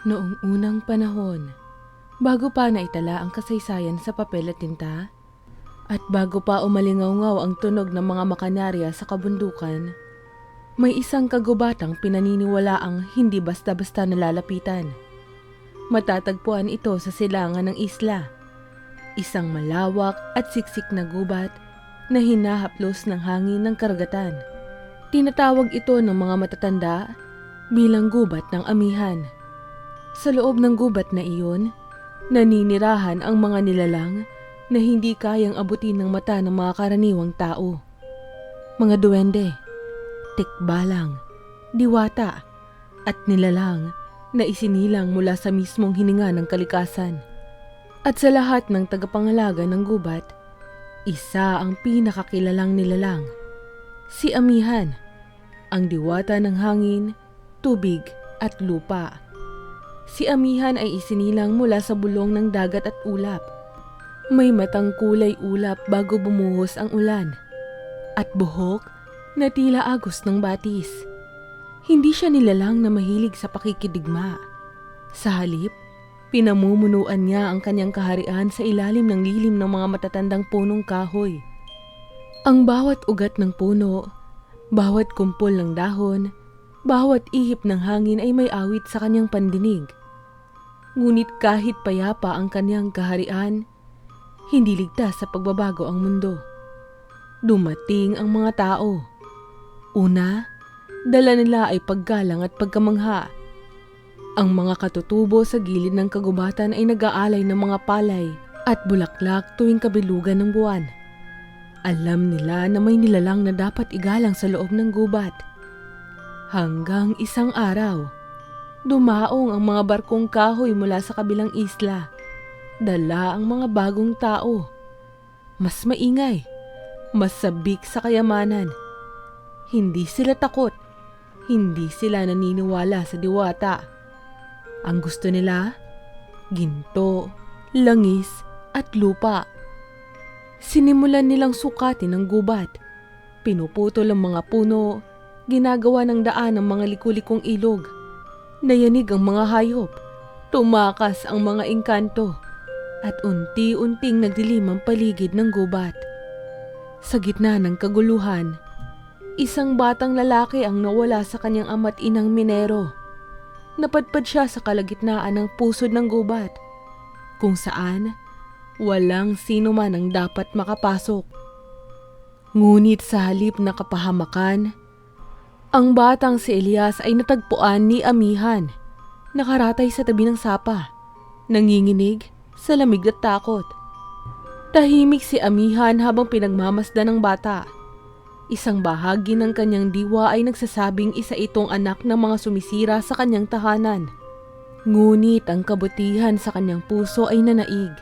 Noong unang panahon, bago pa naitala ang kasaysayan sa papel at tinta, at bago pa umalingaw-ngaw ang tunog ng mga makanarya sa kabundukan, may isang kagubatang pinaniniwalaang hindi basta-basta nalalapitan. Matatagpuan ito sa silangan ng isla, isang malawak at siksik na gubat na hinahaplos ng hangin ng karagatan. Tinatawag ito ng mga matatanda bilang gubat ng amihan. Sa loob ng gubat na iyon, naninirahan ang mga nilalang na hindi kayang abutin ng mata ng mga karaniwang tao. Mga duwende, tikbalang, diwata, at nilalang na isinilang mula sa mismong hininga ng kalikasan. At sa lahat ng tagapangalaga ng gubat, isa ang pinakakilalang nilalang, si Amihan, ang diwata ng hangin, tubig at lupa. Si Amihan ay isinilang mula sa bulong ng dagat at ulap. May matang kulay ulap bago bumuhos ang ulan, at buhok na tila agos ng batis. Hindi siya nilalang na mahilig sa pakikidigma. Sa halip, pinamumunuan niya ang kanyang kaharian sa ilalim ng lilim ng mga matatandang punong kahoy. Ang bawat ugat ng puno, bawat kumpol ng dahon, bawat ihip ng hangin ay may awit sa kanyang pandinig. Ngunit kahit payapa ang kanyang kaharian, hindi ligtas sa pagbabago ang mundo. Dumating ang mga tao. Una, dala nila ay paggalang at pagkamangha. Ang mga katutubo sa gilid ng kagubatan ay nag-aalay ng mga palay at bulaklak tuwing kabilugan ng buwan. Alam nila na may nilalang na dapat igalang sa loob ng gubat. Hanggang isang araw, dumaong ang mga barkong kahoy mula sa kabilang isla. Dala ang mga bagong tao. Mas maingay, mas sabik sa kayamanan. Hindi sila takot, hindi sila naniniwala sa diwata. Ang gusto nila, ginto, langis at lupa. Sinimulan nilang sukatin ang gubat. Pinuputol ang mga puno, ginagawa ng daan ang mga likulikong ilog. Nayanig ang mga hayop, tumakas ang mga engkanto, at unti-unting nagdilim ang paligid ng gubat. Sa gitna ng kaguluhan, isang batang lalaki ang nawala sa kanyang ama't inang minero. Napadpad siya sa kalagitnaan ng pusod ng gubat, kung saan walang sino man ang dapat makapasok. Ngunit sa halip na kapahamakan, ang batang si Elias ay natagpuan ni Amihan, nakaratay sa tabi ng sapa, nanginginig sa lamig at takot. Tahimik si Amihan habang pinagmamasdan ng bata. Isang bahagi ng kanyang diwa ay nagsasabing isa itong anak ng mga sumisira sa kanyang tahanan. Ngunit ang kabutihan sa kanyang puso ay nanaig.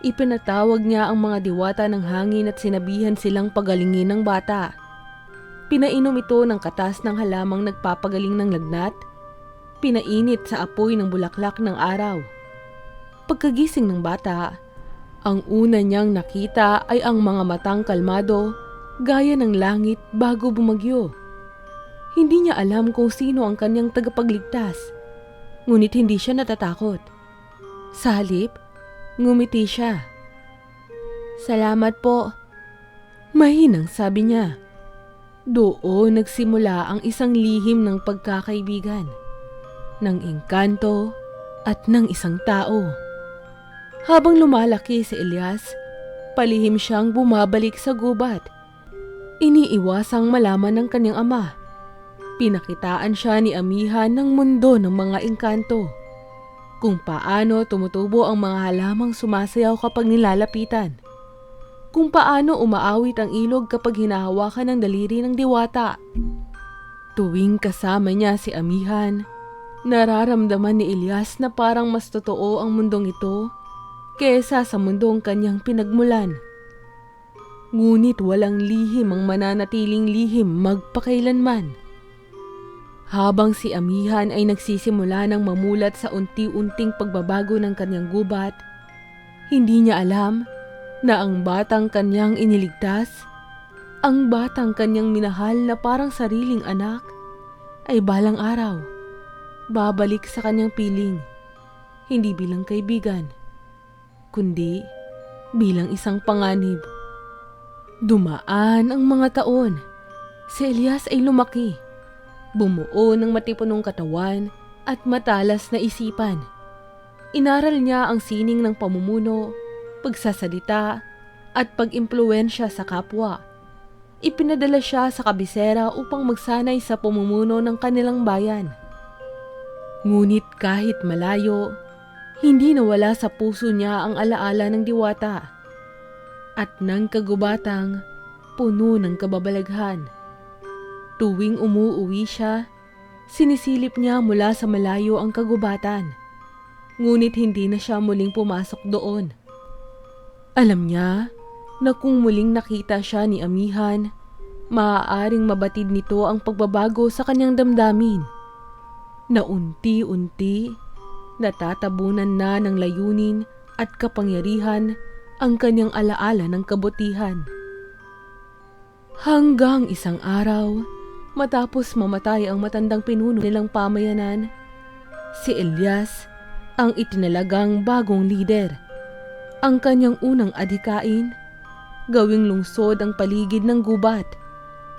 Ipinatawag niya ang mga diwata ng hangin at sinabihan silang pagalingin ng bata. Pinainom ito ng katas ng halamang nagpapagaling ng lagnat. Pinainit sa apoy ng bulaklak ng araw. Pagkagising ng bata, ang una niyang nakita ay ang mga matang kalmado, gaya ng langit bago bumagyo. Hindi niya alam kung sino ang kanyang tagapagligtas, ngunit hindi siya natatakot. Sa halip, ngumiti siya. "Salamat po," mahinang sabi niya. Doon nagsimula ang isang lihim ng pagkakaibigan, ng engkanto at ng isang tao. Habang lumalaki si Elias, palihim siyang bumabalik sa gubat. Iniiwasang malaman ng kanyang ama. Pinakitaan siya ni Amihan ng mundo ng mga engkanto, kung paano tumutubo ang mga halamang sumasayaw kapag nilalapitan, kung paano umaawit ang ilog kapag hinahawakan ng daliri ng diwata. Tuwing kasama niya si Amihan, nararamdaman ni Elias na parang mas totoo ang mundong ito kesa sa mundong kanyang pinagmulan. Ngunit walang lihim ang mananatiling lihim magpakailanman. Habang si Amihan ay nagsisimula ng mamulat sa unti-unting pagbabago ng kanyang gubat, hindi niya alam na ang batang kanyang iniligtas, ang batang kanyang minahal na parang sariling anak, ay balang araw babalik sa kanyang piling, hindi bilang kaibigan, kundi bilang isang panganib. Dumaan ang mga taon. Si Elias ay lumaki, bumuo ng matipunong katawan at matalas na isipan. Inaral niya ang sining ng pamumuno, pagsasalita at pag-impluwensya sa kapwa. Ipinadala siya sa kabisera upang magsanay sa pamumuno ng kanilang bayan. Ngunit kahit malayo, hindi nawala sa puso niya ang alaala ng diwata at ng kagubatang puno ng kababalaghan. Tuwing umuuwi siya, sinisilip niya mula sa malayo ang kagubatan. Ngunit hindi na siya muling pumasok doon. Alam niya na kung muling nakita siya ni Amihan, maaaring mabatid nito ang pagbabago sa kanyang damdamin, na unti-unti natatabunan na ng layunin at kapangyarihan ang kanyang alaala ng kabutihan. Hanggang isang araw, matapos mamatay ang matandang pinuno nilang pamayanan, si Elias ang itinalagang bagong lider. Ang kanyang unang adhikain, gawing lungsod ang paligid ng gubat,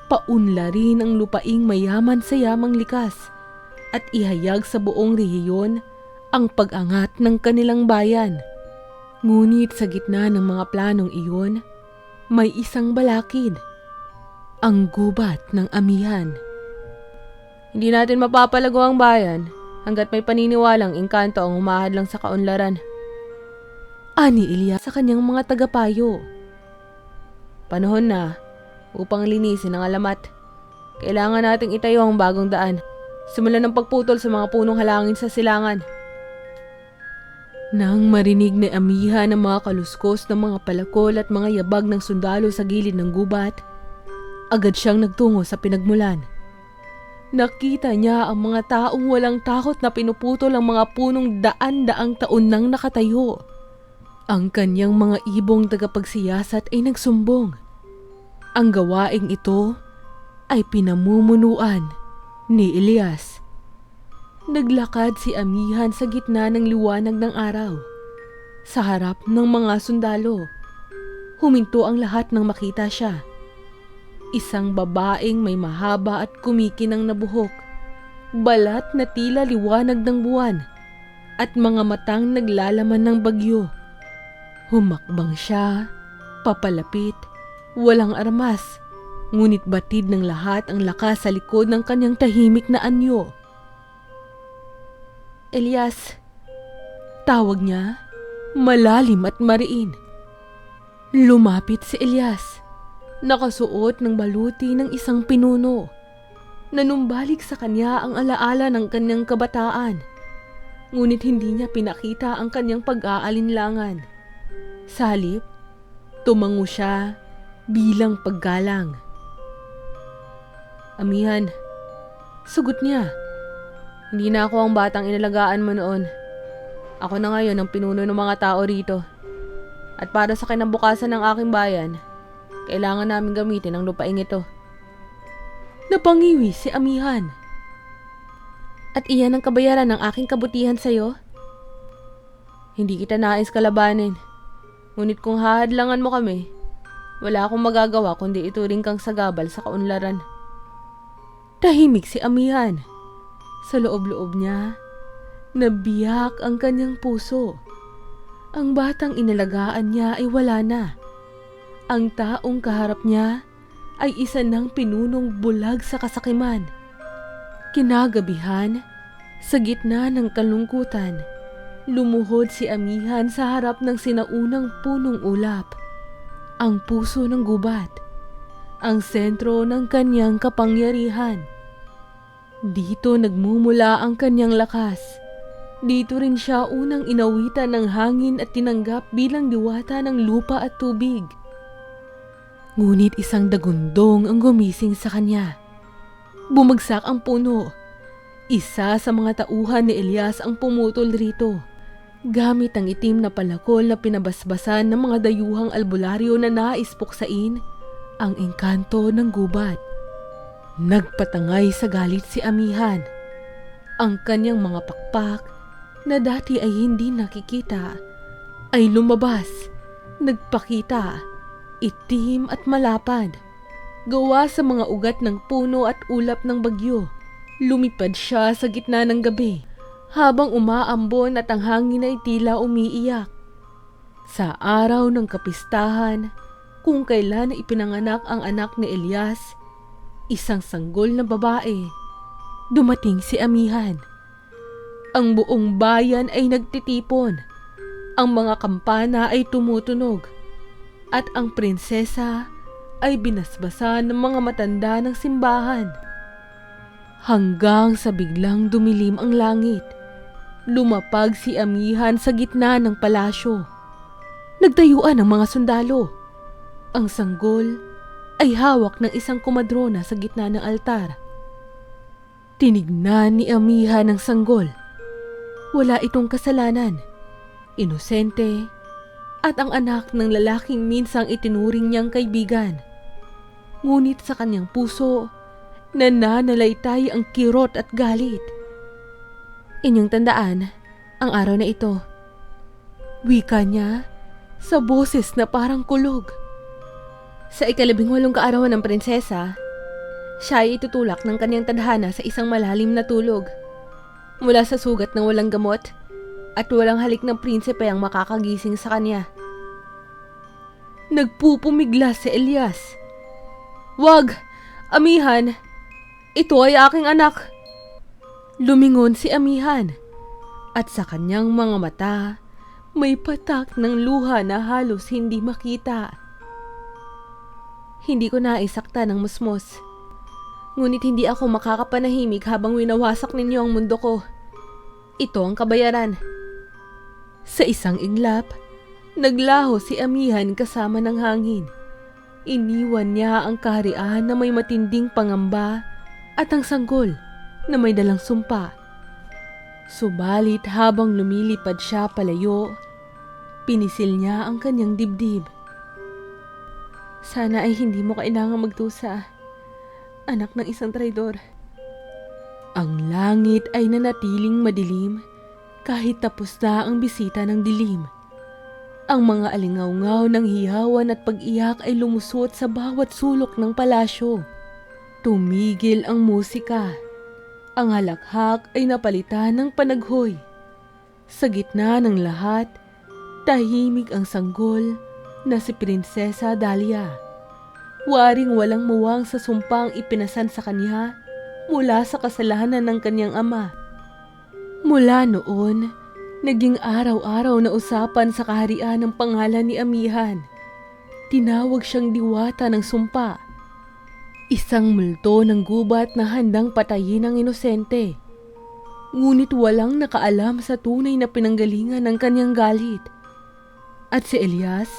paunlarin ang lupaing mayaman sa yamang likas, at ihayag sa buong rehiyon ang pag-angat ng kanilang bayan. Ngunit sa gitna ng mga planong iyon, may isang balakid, ang gubat ng Amihan. Hindi natin mapapalago ang bayan hanggat may paniniwalang engkanto ang humahadlang sa kaunlaran, ani Elias sa kanyang mga tagapayo. Panahon na upang linisin ang alamat. Kailangan nating itayo ang bagong daan, simulan ng pagputol sa mga punong halangin sa silangan. Nang marinig ni Amihan ang mga kaluskos ng mga palakol at mga yabag ng sundalo sa gilid ng gubat, agad siyang nagtungo sa pinagmulan. Nakita niya ang mga taong walang takot na pinuputol ang mga punong daan-daang taon nang nakatayo. Ang kanyang mga ibong tagapagsiyasat ay nagsumbong. Ang gawaing ito ay pinamumunuan ni Elias. Naglakad si Amihan sa gitna ng liwanag ng araw, sa harap ng mga sundalo. Huminto ang lahat nang makita siya. Isang babaeng may mahaba at kumikinang na buhok, balat na tila liwanag ng buwan, at mga matang naglalaman ng bagyo. Humakbang siya, papalapit, walang armas, ngunit batid ng lahat ang lakas sa likod ng kanyang tahimik na anyo. Elias, tawag niya, malalim at mariin. Lumapit si Elias, nakasuot ng baluti ng isang pinuno. Nanumbalik sa kanya ang alaala ng kanyang kabataan, ngunit hindi niya pinakita ang kanyang pag-aalinlangan. Sa halip, tumango siya bilang paggalang. Amihan, sugot niya. Hindi na ako ang batang inalagaan mo noon. Ako na ngayon ang pinuno ng mga tao rito. At para sa kinabukasan ng aking bayan, kailangan namin gamitin ang lupaing ito. Napangiwi si Amihan. At iyan ang kabayaran ng aking kabutihan sa'yo? Hindi kita nais kalabanin. Ngunit kung hahadlangan mo kami, wala akong magagawa kundi ituring kang sagabal sa kaunlaran. Tahimik si Amihan. Sa loob-loob niya, nabiyak ang kanyang puso. Ang batang inalagaan niya ay wala na. Ang taong kaharap niya ay isa ng pinunong bulag sa kasakiman. Kinagabihan, sa gitna ng kalungkutan, lumuhod si Amihan sa harap ng sinaunang punong ulap. Ang puso ng gubat, ang sentro ng kanyang kapangyarihan. Dito nagmumula ang kanyang lakas. Dito rin siya unang inawitan ng hangin at tinanggap bilang diwata ng lupa at tubig. Ngunit isang dagundong ang gumising sa kanya. Bumagsak ang puno. Isa sa mga tauhan ni Elias ang pumutol rito, gamit ang itim na palakol na pinabasbasan ng mga dayuhang albularyo na nais puksain ang engkanto ng gubat. Nagpatangay sa galit si Amihan. Ang kanyang mga pakpak na dati ay hindi nakikita ay lumabas, nagpakita, itim at malapad. Gawa sa mga ugat ng puno at ulap ng bagyo. Lumipad siya sa gitna ng gabi habang umaambon at ang hangin ay tila umiiyak. Sa araw ng kapistahan, kung kailan ipinanganak ang anak ni Elias, isang sanggol na babae, dumating si Amihan. Ang buong bayan ay nagtitipon. Ang mga kampana ay tumutunog. At ang prinsesa ay binasbasan ng mga matanda ng simbahan. Hanggang sa biglang dumilim ang langit, lumapag si Amihan sa gitna ng palasyo. Nagtayuan ang mga sundalo. Ang sanggol ay hawak ng isang komadrona sa gitna ng altar. Tinignan ni Amihan ang sanggol. Wala itong kasalanan. Inosente at ang anak ng lalaking minsang itinuring niyang kaibigan. Ngunit sa kanyang puso, nananalaytay ang kirot at galit. Inyong tandaan ang araw na ito. Wika niya sa boses na parang kulog. Sa 18 kaarawan ng prinsesa, siya ay itutulak ng kanyang tadhana sa isang malalim na tulog. Mula sa sugat ng walang gamot at walang halik ng prinsipe ang makakagising sa kanya. Nagpupumigla si Elias. "Wag, Amihan! Ito ay aking anak!" Lumingon si Amihan at sa kanyang mga mata may patak ng luha na halos hindi makita. Hindi ko naisakta ng musmos. Ngunit hindi ako makakapanahimik habang winawasak ninyo ang mundo ko. Ito ang kabayaran. Sa isang iglap, naglaho si Amihan kasama ng hangin. Iniwan niya ang kaharian na may matinding pangamba at ang sanggol na may dalang sumpa. Subalit habang lumilipad siya palayo, pinisil niya ang kanyang dibdib. Sana ay hindi mo kailangang magdusa, anak ng isang traidor. Ang langit ay nanatiling madilim kahit tapos na ang bisita ng dilim. Ang mga alingaw-ngaw ng hiyawan at pag-iyak ay lumusot sa bawat sulok ng palasyo. Tumigil ang musika. Ang halakhak ay napalitan ng panaghoy. Sa gitna ng lahat, tahimik ang sanggol na si Prinsesa Dahlia. Waring walang muwang sa sumpang ipinasan sa kanya mula sa kasalanan ng kanyang ama. Mula noon, naging araw-araw na usapan sa kaharian ng pangalan ni Amihan. Tinawag siyang diwata ng sumpa. Isang multo ng gubat na handang patayin ang inosente. Ngunit walang nakaalam sa tunay na pinanggalingan ng kanyang galit. At si Elias,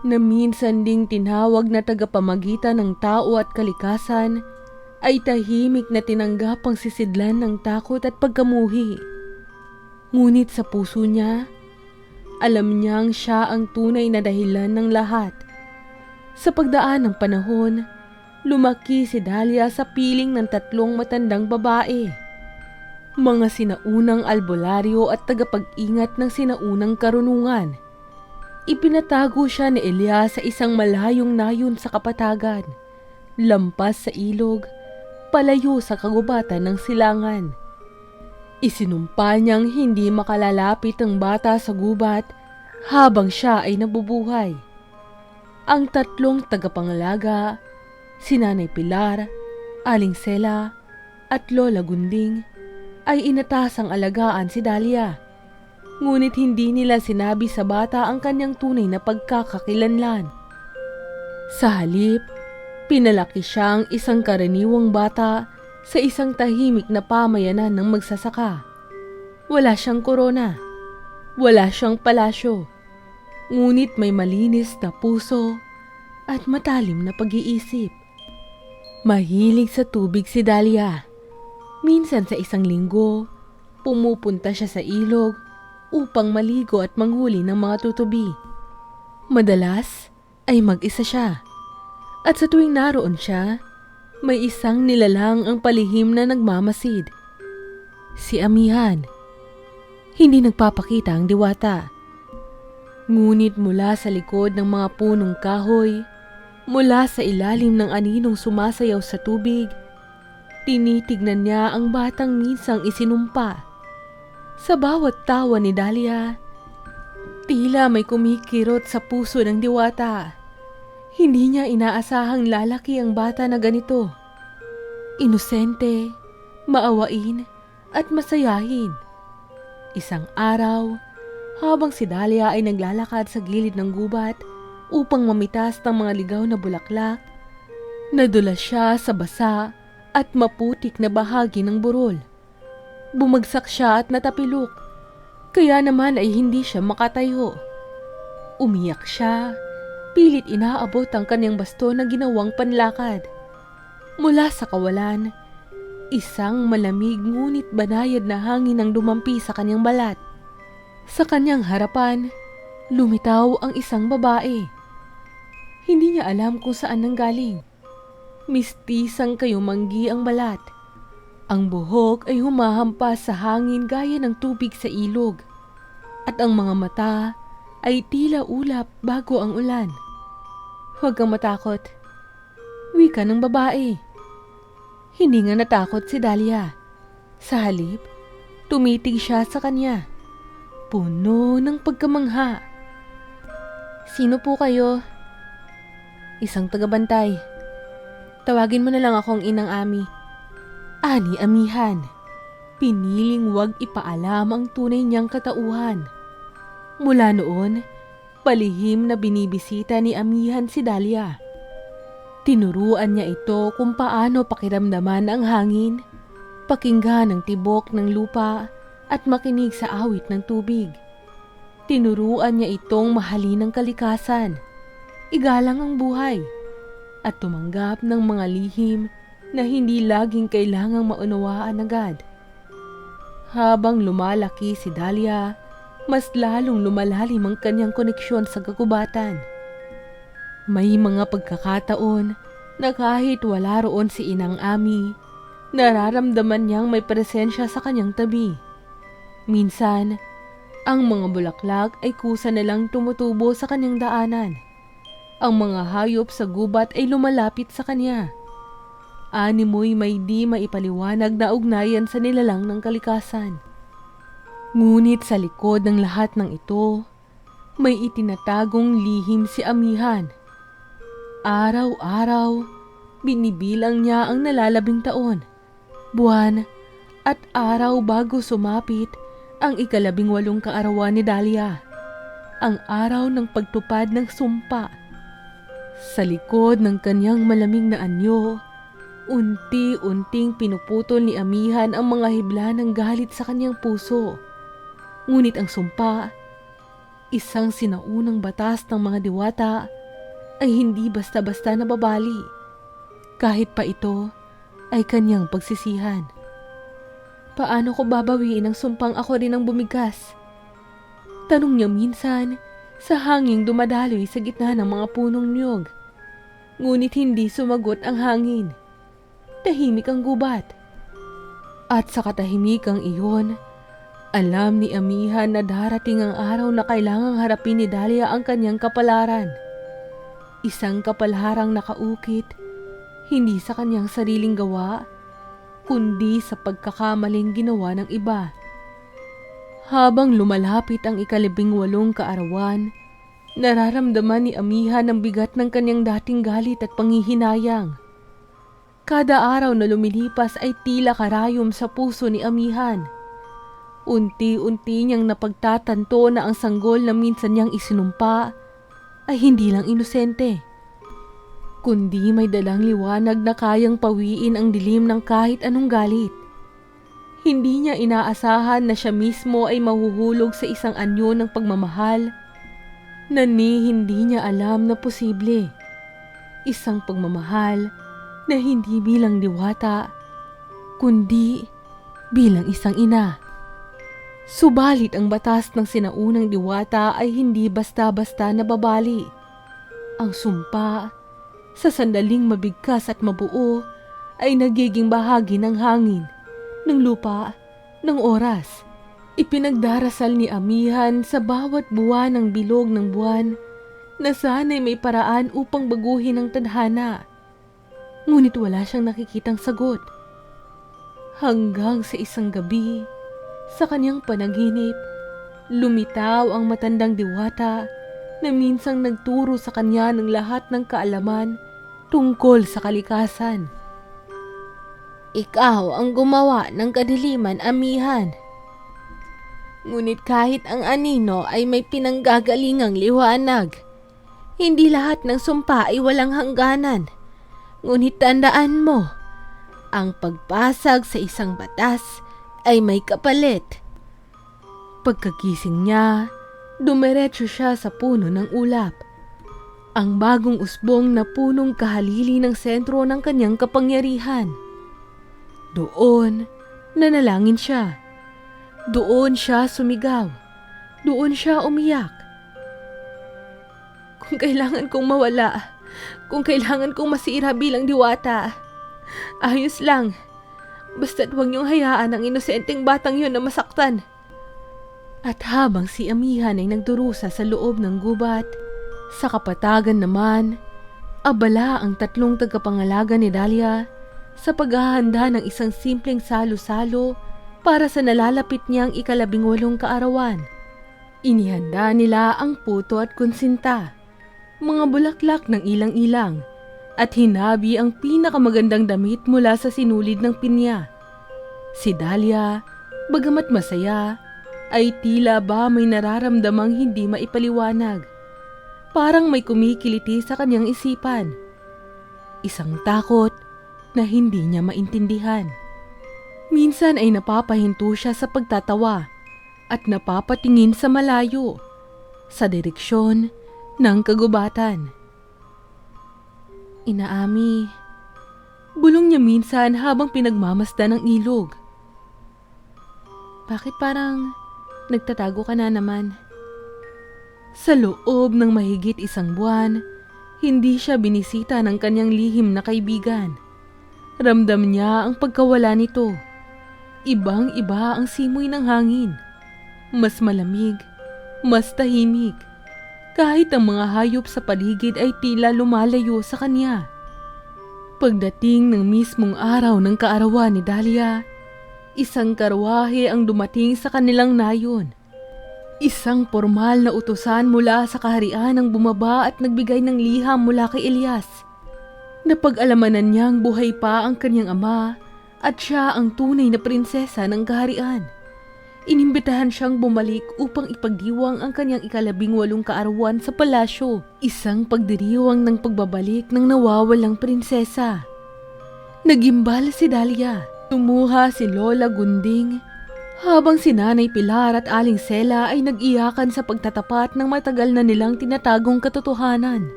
na minsan ding tinawag na tagapamagitan ng tao at kalikasan, ay tahimik na tinanggap ang sisidlan ng takot at pagkamuhi. Ngunit sa puso niya, alam niyang siya ang tunay na dahilan ng lahat. Sa pagdaan ng panahon, lumaki si Dahlia sa piling ng 3 matandang babae. Mga sinaunang albularyo at tagapag-ingat ng sinaunang karunungan. Ipinatago siya ni Elias sa isang malayong nayon sa kapatagan, lampas sa ilog, palayo sa kagubatan ng silangan. Isinumpa niyang hindi makalalapit ang bata sa gubat habang siya ay nabubuhay. Ang 3 tagapangalaga, si Nanay Pilar, Aling Sela, at Lola Gunding, ay inatasang alagaan si Dahlia. Ngunit hindi nila sinabi sa bata ang kanyang tunay na pagkakakilanlan. Sa halip, pinalaki siyang isang karaniwang bata sa isang tahimik na pamayanan ng magsasaka. Wala siyang korona, wala siyang palasyo, ngunit may malinis na puso at matalim na pag-iisip. Mahilig sa tubig si Dahlia. Minsan sa isang linggo, pumupunta siya sa ilog upang maligo at manghuli ng mga tutubi. Madalas ay mag-isa siya. At sa tuwing naroon siya, may isang nilalang ang palihim na nagmamasid. Si amihan. Hindi nagpapakita ang diwata. Ngunit mula sa likod ng mga punong kahoy, mula sa ilalim ng aninong sumasayaw sa tubig, tinitignan niya ang batang minsang isinumpa. Sa bawat tawa ni Dahlia, tila may kumikirot sa puso ng diwata. Hindi niya inaasahang lalaki ang bata na ganito. Inosente, maawain, at masayahin. Isang araw, habang si Dahlia ay naglalakad sa gilid ng gubat upang mamitas ng mga ligaw na bulaklak, nadulas siya sa basa at maputik na bahagi ng burol. Bumagsak siya at natapilok, kaya naman ay hindi siya makatayo. Umiyak siya, pilit inaabot ang kanyang basto na ginawang panlakad. Mula sa kawalan, isang malamig ngunit banayad na hangin ang dumampi sa kanyang balat. Sa kanyang harapan, lumitaw ang isang babae. Hindi niya alam kung saan nanggaling. Mistisang kayumanggi ang balat. Ang buhok ay humahampas sa hangin gaya ng tubig sa ilog. At ang mga mata ay tila ulap bago ang ulan. Huwag kang matakot. Wika ng babae. Hindi nga natakot si Dahlia. Sa halip, tumitig siya sa kanya. Puno ng pagkamangha. Sino po kayo? Isang tagabantay. Tawagin mo na lang akong Inang Ami. Ani amihan. Piniling wag ipaalam ang tunay niyang katauhan. Mula noon, palihim na binibisita ni amihan si Dahlia. Tinuruan niya ito kung paano pakiramdaman ang hangin, pakinggan ang tibok ng lupa, at makinig sa awit ng tubig. Tinuruan niya itong mahalin ang kalikasan, igalang ang buhay, at tumanggap ng mga lihim na hindi laging kailangang maunawaan agad. Habang lumalaki si Dahlia, mas lalong lumalalim ang kanyang koneksyon sa kagubatan. May mga pagkakataon na kahit wala roon si Inang Ami, nararamdaman niyang may presensya sa kanyang tabi. Minsan, ang mga bulaklak ay kusa na lang tumutubo sa kanyang daanan. Ang mga hayop sa gubat ay lumalapit sa kanya. Animoy may di maipaliwanag na ugnayan sa nilalang ng kalikasan. Ngunit sa likod ng lahat ng ito, may itinatagong lihim si amihan. Araw-araw, binibilang niya ang nalalabing taon, buwan, at araw bago sumapit ang 18 kaarawan ni Dahlia, ang araw ng pagtupad ng sumpa. Sa likod ng kanyang malamig na anyo, unti-unting pinuputol ni amihan ang mga hibla ng galit sa kanyang puso. Ngunit ang sumpa, isang sinaunang batas ng mga diwata, ay hindi basta-basta nababali. Kahit pa ito ay kanyang pagsisihan. Paano ko babawiin ang sumpang ako rin ang bumigkas? Tanong niya minsan sa hanging dumadaloy sa gitna ng mga punong niyog. Ngunit hindi sumagot ang hangin. Tahimik ang gubat. At sa katahimikang iyon, alam ni amihan na darating ang araw na kailangang harapin ni Dahlia ang kanyang kapalaran. Isang kapalaharang nakaukit, hindi sa kanyang sariling gawa, kundi sa pagkakamaling ginawa ng iba. Habang lumalapit ang 18 kaarawan, nararamdaman ni amihan ang bigat ng kanyang dating galit at panghihinayang. Kada araw na lumilipas ay tila karayom sa puso ni amihan. Unti-unti niyang napagtatanto na ang sanggol na minsan niyang isinumpa ay hindi lang inosente, kundi may dalang liwanag na kayang pawiin ang dilim ng kahit anong galit. Hindi niya inaasahan na siya mismo ay mahuhulog sa isang anyo ng pagmamahal na hindi niya alam na posible. Isang pagmamahal na hindi bilang diwata, kundi bilang isang ina. Subalit ang batas ng sinaunang diwata ay hindi basta-basta nababali. Ang sumpa, sa sandaling mabigkas at mabuo, ay nagiging bahagi ng hangin, ng lupa, ng oras. Ipinagdarasal ni Amihan sa bawat buwan ng bilog ng buwan na sana'y may paraan upang baguhin ang tadhana. Ngunit wala siyang nakikitang sagot. Hanggang sa isang gabi, sa kanyang panaginip, lumitaw ang matandang diwata na minsang nagturo sa kanya ng lahat ng kaalaman tungkol sa kalikasan. Ikaw ang gumawa ng kadiliman, Amihan. Ngunit kahit ang anino ay may pinanggagalingang liwanag, hindi lahat ng sumpa ay walang hangganan. Ngunit tandaan mo, ang pagpasag sa isang batas ay may kapalit. Pagkagising niya, dumiretso siya sa puno ng ulap. Ang bagong usbong na punong kahalili ng sentro ng kanyang kapangyarihan. Doon, nanalangin siya. Doon siya sumigaw. Doon siya umiyak. Kung kailangan kong mawala, kung kailangan kong masira bilang diwata, ayos lang. Basta't huwag niyong hayaan ang inosenteng batang yun na masaktan. At habang si Amihan ay nagdurusa sa loob ng gubat, sa kapatagan naman, abala ang tatlong tagapangalaga ni Dahlia sa paghahanda ng isang simpleng salo-salo para sa nalalapit niyang 18 kaarawan. Inihanda nila ang puto at konsinta, mga bulaklak ng ilang-ilang, at hinabi ang pinakamagandang damit mula sa sinulid ng pinya. Si Dahlia, bagamat masaya, ay tila ba may nararamdamang hindi maipaliwanag. Parang may kumikiliti sa kanyang isipan. Isang takot na hindi niya maintindihan. Minsan ay napapahinto siya sa pagtatawa at napapatingin sa malayo, sa direksyon ng kagubatan. Inaami, bulong niya minsan habang pinagmamasdan ng ilog. Bakit parang nagtatago ka na naman? Sa loob ng mahigit 1 buwan, hindi siya binisita ng kanyang lihim na kaibigan. Ramdam niya ang pagkawala nito. Ibang-iba ang simoy ng hangin. Mas malamig, mas tahimik. Kahit ang mga hayop sa paligid ay tila lumalayo sa kanya. Pagdating ng mismong araw ng kaarawan ni Dahlia, isang karwahe ang dumating sa kanilang nayon. Isang formal na utusan mula sa kaharian ang bumaba at nagbigay ng liham mula kay Elias. Napag-alamanan niyang buhay pa ang kanyang ama at siya ang tunay na prinsesa ng kaharian. Inimbitahan siyang bumalik upang ipagdiwang ang kanyang 18 kaarawan sa palasyo. Isang pagdiriwang ng pagbabalik ng nawawalang prinsesa. Nagimbal si Dahlia. Tumuha si Lola Gunding habang si Nanay Pilar at Aling Sela ay nag-iyakan sa pagtatapat ng matagal na nilang tinatagong katotohanan.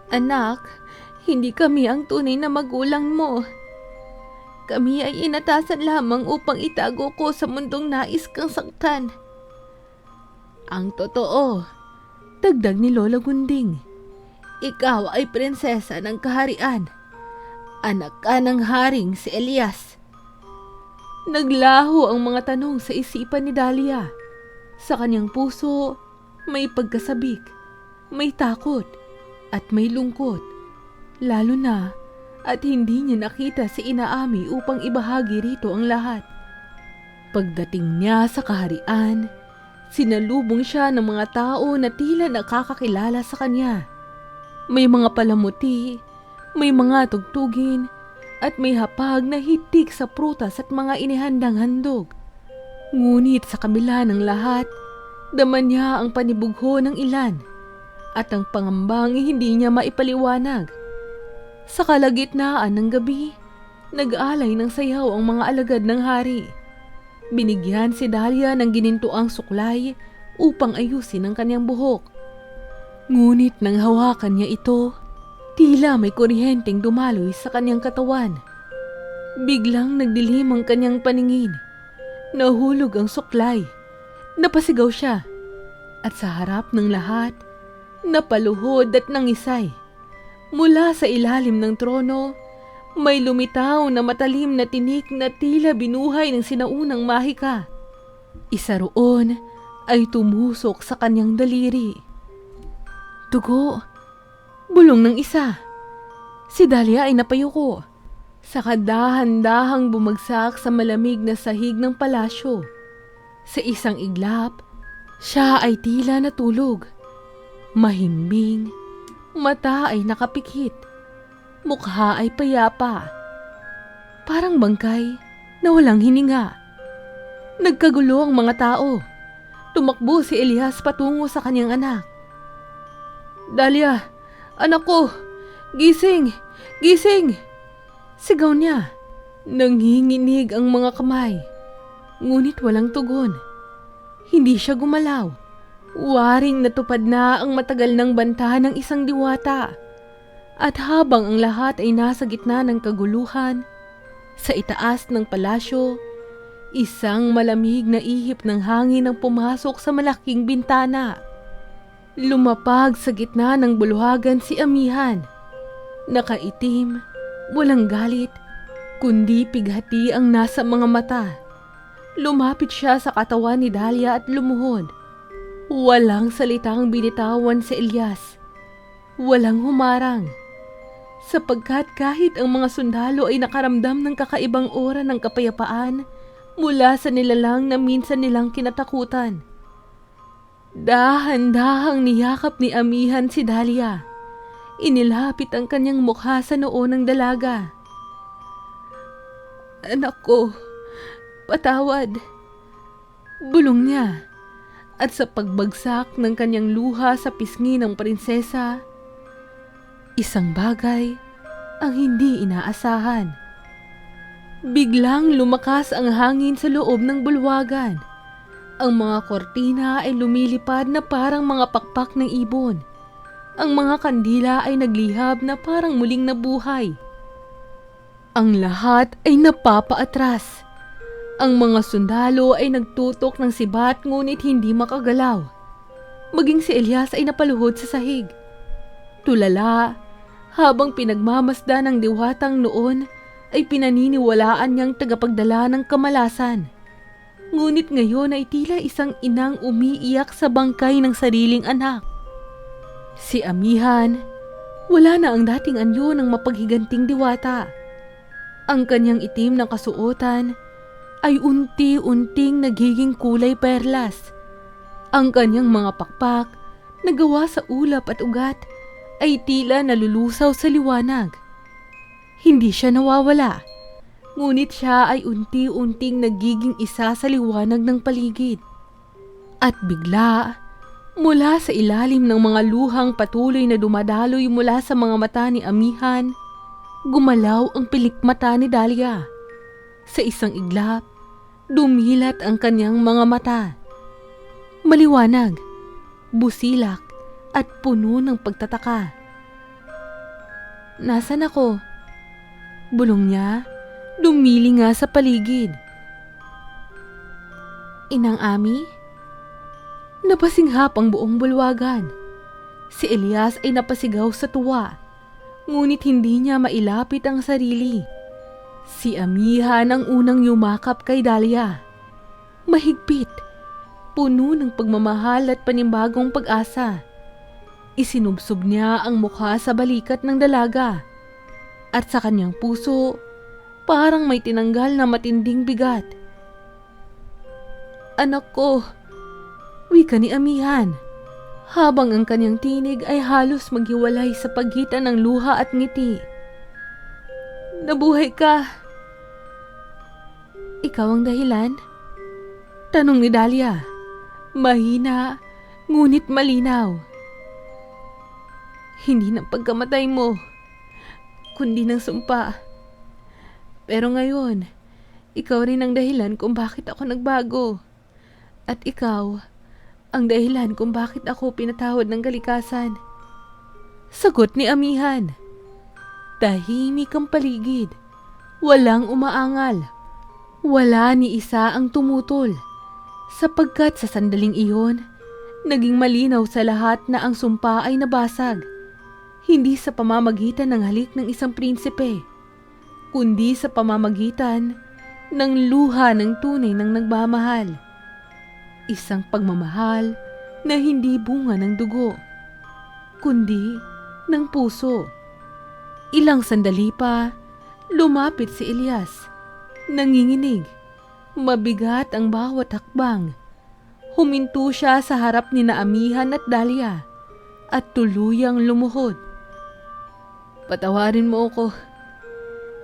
Anak, hindi kami ang tunay na magulang mo. Kami ay inatasan lamang upang itago ko sa mundong nais kang saktan. Ang totoo, dagdag ni Lola Gunding, ikaw ay prinsesa ng kaharian. Anak ka ng haring si Elias. Naglaho ang mga tanong sa isipan ni Dahlia. Sa kanyang puso, may pagkasabik, may takot, at may lungkot. Lalo na at hindi niya nakita si Inaami upang ibahagi rito ang lahat. Pagdating niya sa kaharian, sinalubong siya ng mga tao na tila nakakakilala sa kanya. May mga palamuti, may mga tugtugin, at may hapag na hitik sa prutas at mga inihandang handog. Ngunit sa kabila ng lahat, dama niya ang panibugho ng ilan at ang pangambang hindi niya maipaliwanag. Sa kalagitnaan ng gabi, nag-alay ng sayaw ang mga alagad ng hari. Binigyan si Dahlia ng ginintuang suklay upang ayusin ang kanyang buhok. Ngunit nang hawakan niya ito, tila may kuryenteng dumaloy sa kanyang katawan. Biglang nagdilim ang kanyang paningin. Nahulog ang suklay. Napasigaw siya. At sa harap ng lahat, napaluhod at nangisay. Mula sa ilalim ng trono, May lumitaw na matalim na tinik na tila binuhay ng sinaunang mahika. Isa roon ay tumusok sa kanyang daliri. Dugo. Bulong ng isa. Si Dahlia ay napayuko. Saka dahan-dahang bumagsak sa malamig na sahig ng palasyo. Sa isang iglap, siya ay tila natulog. Mahimbing, mata ay nakapikit, mukha ay payapa. Parang bangkay na walang hininga. Nagkagulo ang mga tao. Tumakbo si Elias patungo sa kanyang anak. Dahlia, anak ko, gising, gising! Sigaw niya. Nanginginig ang mga kamay. Ngunit walang tugon. Hindi siya gumalaw. Waring natupad na ang matagal ng banta ng isang diwata. At habang ang lahat ay nasa gitna ng kaguluhan, sa itaas ng palasyo, isang malamig na ihip ng hangin ang pumasok sa malaking bintana. Lumapag sa gitna ng bulwagan si Amihan. Nakaitim, walang galit, kundi pighati ang nasa mga mata. Lumapit siya sa katawan ni Dahlia at lumuhod. Walang salitang binitawan si Elias. Walang humarang. Sapagkat kahit ang mga sundalo ay nakaramdam ng kakaibang aura ng kapayapaan mula sa nilalang na minsan nilang kinatakutan. Dahan-dahang niyakap ni Amihan si Dahlia. Inilapit ang kanyang mukha sa noo ng dalaga. Anak ko, patawad. Bulong niya. At sa pagbagsak ng kanyang luha sa pisngi ng prinsesa, isang bagay ang hindi inaasahan. Biglang lumakas ang hangin sa loob ng bulwagan. Ang mga kortina ay lumilipad na parang mga pakpak ng ibon. Ang mga kandila ay naglihab na parang muling nabuhay. Ang lahat ay napapaatras. Ang mga sundalo ay nagtutok ng sibat ngunit hindi makagalaw. Maging si Elias ay napaluhod sa sahig. Tulala, habang pinagmamasda ng diwatang noon ay pinaniniwalaan niyang tagapagdala ng kamalasan. Ngunit ngayon ay tila isang inang umiiyak sa bangkay ng sariling anak. Si Amihan, wala na ang dating anyo ng mapaghiganting diwata. Ang kanyang itim na kasuotan ay unti-unting nagiging kulay perlas. Ang kanyang mga pakpak na gawa sa ulap at ugat ay tila nalulusaw sa liwanag. Hindi siya nawawala, ngunit siya ay unti-unting nagiging isa sa liwanag ng paligid. At bigla, mula sa ilalim ng mga luhang patuloy na dumadaloy mula sa mga mata ni Amihan, gumalaw ang pilikmata ni Dahlia. Sa isang iglap, dumilat ang kanyang mga mata. Maliwanag, busilak, at puno ng pagtataka. Nasaan ako? Bulong niya, dumili nga sa paligid. Inang Ami? Napasinghap ang buong bulwagan. Si Elias ay napasigaw sa tuwa, ngunit hindi niya mailapit ang sarili. Si Amihan ang unang yumakap kay Dahlia. Mahigpit, puno ng pagmamahal at panibagong pag-asa. Isinubsob niya ang mukha sa balikat ng dalaga. At sa kanyang puso, parang may tinanggal na matinding bigat. Anak ko, wika ni Amihan, habang ang kanyang tinig ay halos maghiwalay sa pagitan ng luha at ngiti. Nabuhay ka. Ikaw ang dahilan? Tanong ni Dahlia. Mahina, ngunit malinaw. Hindi ng pagkamatay mo, kundi ng sumpa. Pero ngayon, ikaw rin ang dahilan kung bakit ako nagbago. At ikaw, ang dahilan kung bakit ako pinatawad ng kalikasan. Sagot ni Amihan. Tahimik ang paligid. Walang umaangal. Wala ni isa ang tumutol. Sapagkat sa sandaling iyon, naging malinaw sa lahat na ang sumpa ay nabasag. Hindi sa pamamagitan ng halik ng isang prinsipe, kundi sa pamamagitan ng luha ng tunay ng nagmamahal. Isang pagmamahal na hindi bunga ng dugo, kundi ng puso. Ilang sandali pa, lumapit si Elias. Nanginginig. Mabigat ang bawat hakbang. Huminto siya sa harap ni Amihan at Dalia at tuluyang lumuhod. "Patawarin mo ako,"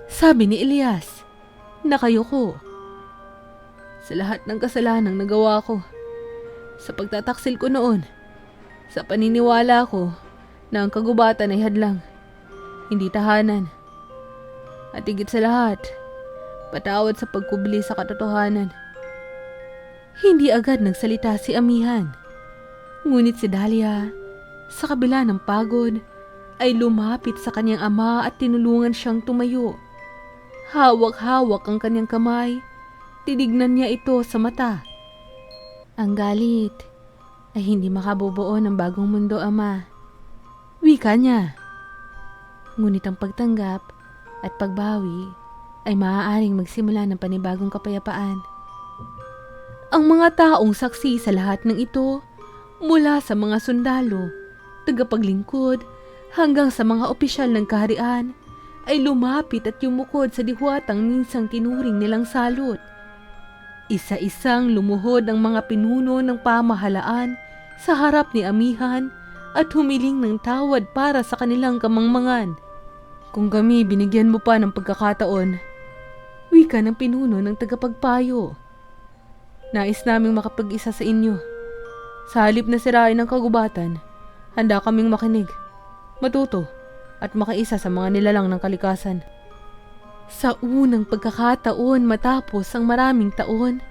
sabi ni Elias. Nakayuko. "Sa lahat ng kasalanang nagawa ko, sa pagtataksil ko noon, sa paniniwala ko na ang kagubatan ay hadlang, hindi tahanan. At higit sa lahat, patawad sa pagkubli sa katotohanan." Hindi agad nagsalita si Amihan. Ngunit si Dalia, sa kabila ng pagod, ay lumapit sa kanyang ama at tinulungan siyang tumayo. Hawak-hawak ang kanyang kamay, tinignan niya ito sa mata. "Ang galit ay hindi makabubuo ng bagong mundo, ama," wika niya. Ngunit ang pagtanggap at pagbawi ay maaaring magsimula ng panibagong kapayapaan. Ang mga taong saksi sa lahat ng ito, mula sa mga sundalo, tagapaglingkod, hanggang sa mga opisyal ng kaharian, ay lumapit at yumukod sa diwatang minsang tinuring nilang salot. Isa-isang lumuhod ang mga pinuno ng pamahalaan sa harap ni Amihan at humiling ng tawad para sa kanilang kamangmangan. "Kung kami binigyan mo pa ng pagkakataon," wika ng pinuno ng tagapagpayo, "nais naming makapag-isa sa inyo. Sa halip na sirain ang kagubatan, handa kaming makinig, matuto, at makaisa sa mga nilalang ng kalikasan." Sa unang pagkakataon matapos ang maraming taon,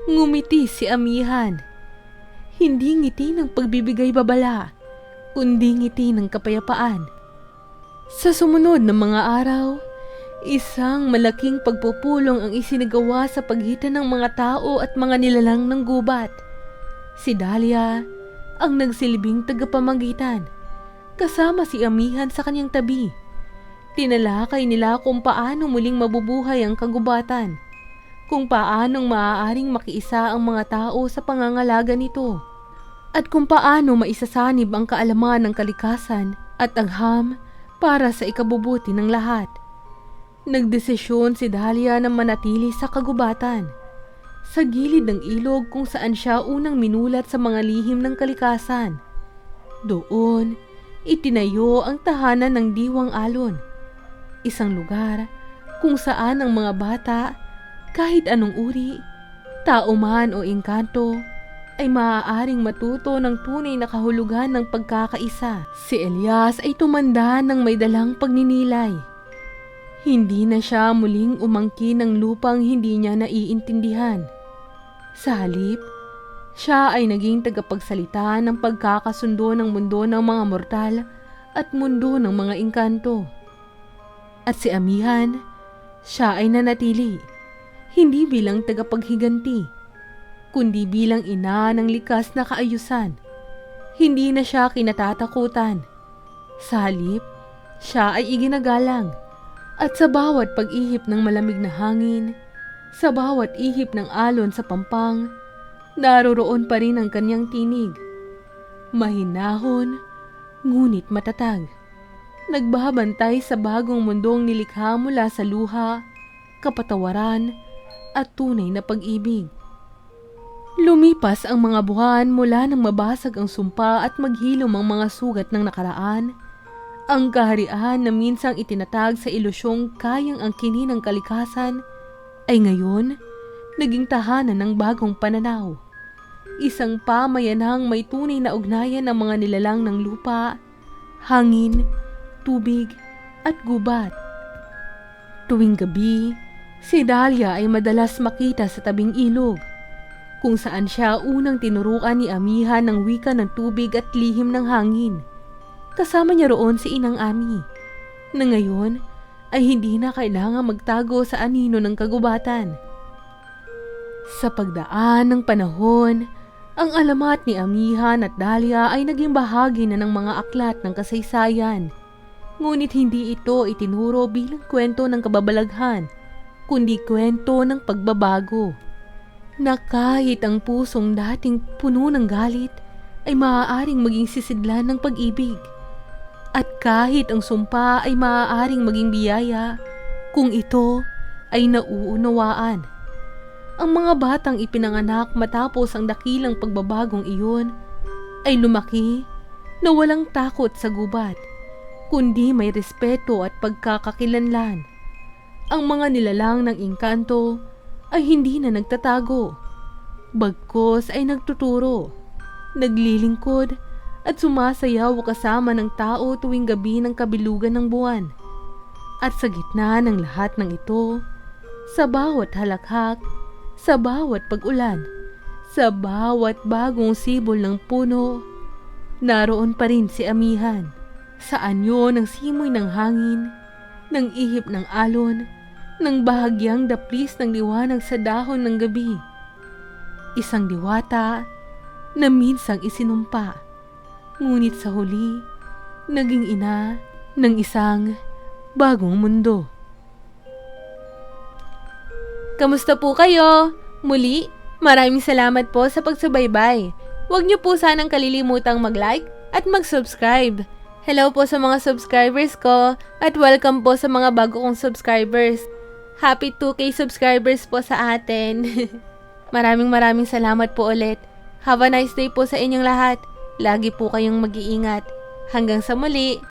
ngumiti si Amihan. Hindi ngiti ng pagbibigay babala, kundi ngiti ng kapayapaan. Sa sumunod na mga araw, isang malaking pagpupulong ang isinagawa sa pagitan ng mga tao at mga nilalang ng gubat. Si Dalia ang nagsilbing tagapamagitan, kasama si Amihan sa kanyang tabi. Tinalakay nila kung paano muling mabubuhay ang kagubatan, kung paanong maaaring makiisa ang mga tao sa pangangalaga nito, at kung paano maisasanib ang kaalaman ng kalikasan at agham para sa ikabubuti ng lahat. Nagdesisyon si Dalia na manatili sa kagubatan, sa gilid ng ilog kung saan siya unang minulat sa mga lihim ng kalikasan. Doon, itinayo ang tahanan ng Diwang Alon, isang lugar kung saan ang mga bata, kahit anong uri, tao man o engkanto, ay maaaring matuto ng tunay na kahulugan ng pagkakaisa. Si Elias ay tumanda ng may dalang pagninilay. Hindi na siya muling umangkin ng lupang hindi niya naiintindihan. Sa halip, siya ay naging tagapagsalita ng pagkakasundo ng mundo ng mga mortal at mundo ng mga engkanto. At si Amihan, siya ay nanatili, hindi bilang tagapaghiganti, kundi bilang ina ng likas na kaayusan. Hindi na siya kinatatakutan. Sa halip, siya ay iginagalang. At sa bawat pag-ihip ng malamig na hangin, sa bawat ihip ng alon sa pampang, naroroon pa rin ang kanyang tinig. Mahinahon, ngunit matatag. Nagbabantay sa bagong mundong nilikha mula sa luha, kapatawaran, at tunay na pag-ibig. Lumipas ang mga buwan mula nang mabasag ang sumpa at maghilom ang mga sugat ng nakaraan. Ang kaharian na minsang itinatag sa ilusyong kayang angkinin ng kalikasan ay ngayon naging tahanan ng bagong pananaw. Isang pamayanang may tunay na ugnayan ng mga nilalang ng lupa, hangin, tubig at gubat. Tuwing gabi, si Dalia ay madalas makita sa tabing ilog, kung saan siya unang tinuruan ni Amihan ng wika ng tubig at lihim ng hangin. Kasama niya roon si Inang Ami, na ngayon ay hindi na kailangang magtago sa anino ng kagubatan. Sa pagdaan ng panahon, ang alamat ni Amihan at Dalia ay naging bahagi na ng mga aklat ng kasaysayan. Ngunit hindi ito itinuro bilang kwento ng kababalaghan, kundi kwento ng pagbabago. Na kahit ang pusong dating puno ng galit ay maaaring maging sisidlan ng pag-ibig. At kahit ang sumpa ay maaaring maging biyaya kung ito ay nauunawaan. Ang mga batang ipinanganak matapos ang dakilang pagbabagong iyon ay lumaki na walang takot sa gubat, kundi may respeto at pagkakakilanlan. Ang mga nilalang ng engkanto ay hindi na nagtatago. Bagkus ay nagtuturo, naglilingkod at sumasayaw kasama ng tao tuwing gabi ng kabilugan ng buwan. At sa gitna ng lahat ng ito, sa bawat halakhak, sa bawat pag-ulan, sa bawat bagong sibol ng puno, naroon pa rin si Amihan. Sa anyo ng simoy ng hangin, ng ihip ng alon, ng bahagyang daplis ng liwanag sa dahon ng gabi. Isang diwata na minsang isinumpa, ngunit sa huli, naging ina ng isang bagong mundo. Kamusta po kayo? Muli, maraming salamat po sa pagsubaybay. Huwag niyo po sanang kalilimutang mag-like at mag-subscribe. Hello po sa mga subscribers ko at welcome po sa mga bago kong subscribers. Happy 2K subscribers po sa atin. Maraming salamat po ulit. Have a nice day po sa inyong lahat. Lagi po kayong mag-iingat. Hanggang sa muli.